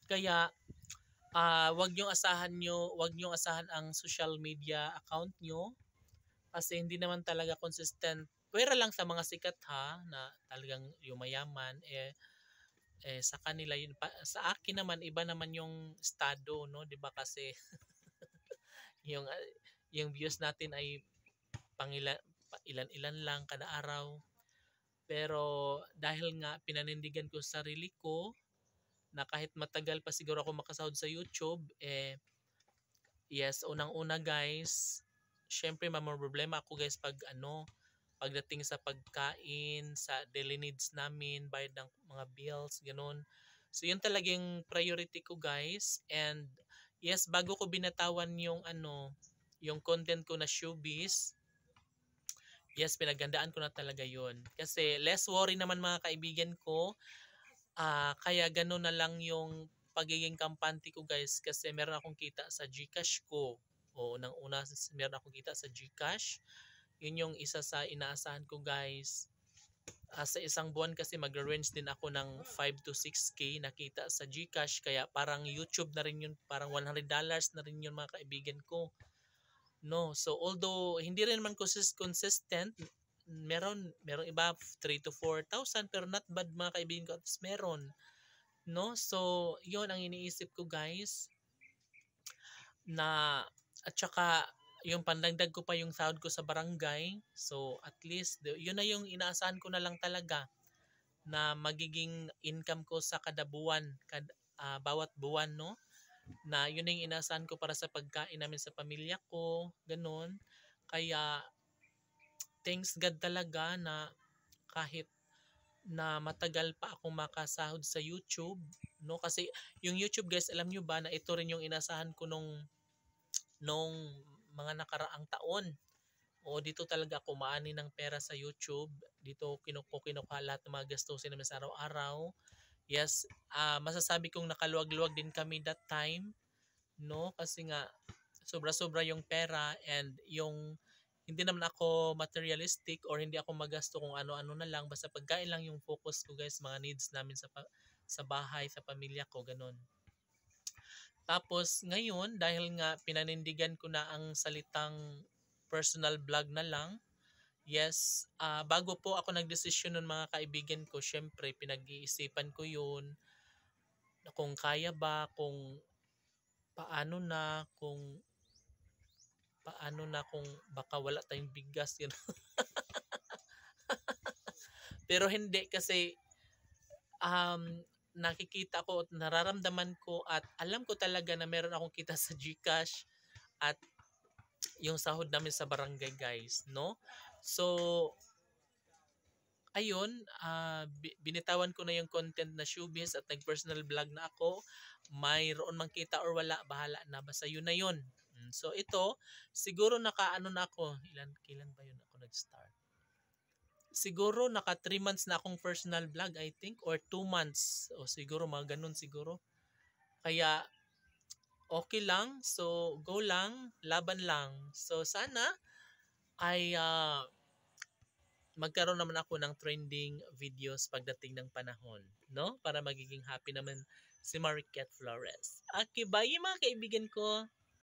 Kaya wag niyong asahan ang social media account niyo kasi hindi naman talaga consistent. Pwera lang sa mga sikat ha na talagang yumayaman sa kanila yun sa akin naman iba naman yung estado no, 'di ba kasi yung yung views natin ay ilan-ilan lang kada araw. Pero dahil nga pinanindigan ko sa sarili ko na kahit matagal pa siguro ako makasahod sa YouTube, yes, unang-una guys, syempre problema ako guys pag pagdating sa pagkain, sa daily needs namin, bayad ng mga bills, ganun. So yun talagang priority ko guys. And yes, bago ko binatawan yung yung content ko na showbiz, yes, pinagandaan ko na talaga yun. Kasi less worry naman mga kaibigan ko. Kaya gano'n na lang yung pagiging kampante ko guys kasi meron akong kita sa GCash ko. O unang-una meron akong kita sa GCash. Yun yung isa sa inaasahan ko guys. Sa isang buwan kasi mag-range din ako ng 5 to 6K nakita sa GCash kaya parang YouTube na rin yun, parang $100 na rin yun mga kaibigan ko. No, so although hindi rin naman consistent, meron iba 3 to 4,000 pero not bad mga kaibigan ko at least meron. No, so yun ang iniisip ko guys na at saka yung pandagdag ko pa yung sahod ko sa barangay. So at least yun na yung inaasahan ko na lang talaga na magiging income ko sa kada buwan, bawat buwan no. Na yun yung inaasahan ko para sa pagkain namin sa pamilya ko, ganun. Kaya thanks God talaga na kahit na matagal pa akong makasahod sa YouTube, no? Kasi yung YouTube guys, alam nyo ba na ito rin yung inasahan ko nung mga nakaraang taon. O dito talaga ako maani ng pera sa YouTube. Dito kinukuha lahat ng mga gastusin namin sa araw-araw. Yes, masasabi kong nakaluwag-luwag din kami that time, no? Kasi nga sobra-sobra yung pera and yung hindi naman ako materialistic or hindi ako magasto kung ano-ano na lang basta pagkain lang yung focus ko guys, mga needs namin sa bahay, sa pamilya ko, ganun. Tapos ngayon dahil nga pinanindigan ko na ang salitang personal vlog na lang, yes, bago po ako nagdesisyon nun mga kaibigan ko, syempre pinag-iisipan ko yun kung kaya ba, kung paano na, kung baka wala tayong bigas yun. Pero hindi kasi nakikita ko at nararamdaman ko at alam ko talaga na meron akong kita sa GCash at yung sahod namin sa barangay guys, no? So ayun, binitawan ko na yung content na showbiz at nag-personal vlog na ako. Mayroon man kita or wala, bahala na. Basta yun na yun. So ito, siguro nakaano na ako. Kailan ba yun ako nag-start? Siguro naka 3 months na akong personal vlog, I think, or 2 months. O siguro mga ganun siguro. Kaya okay lang. So go lang, laban lang. So sana ay magkaroon naman ako ng trending videos pagdating ng panahon, no? Para magiging happy naman si Mariket Flores. Okay, bye mga kaibigan ko.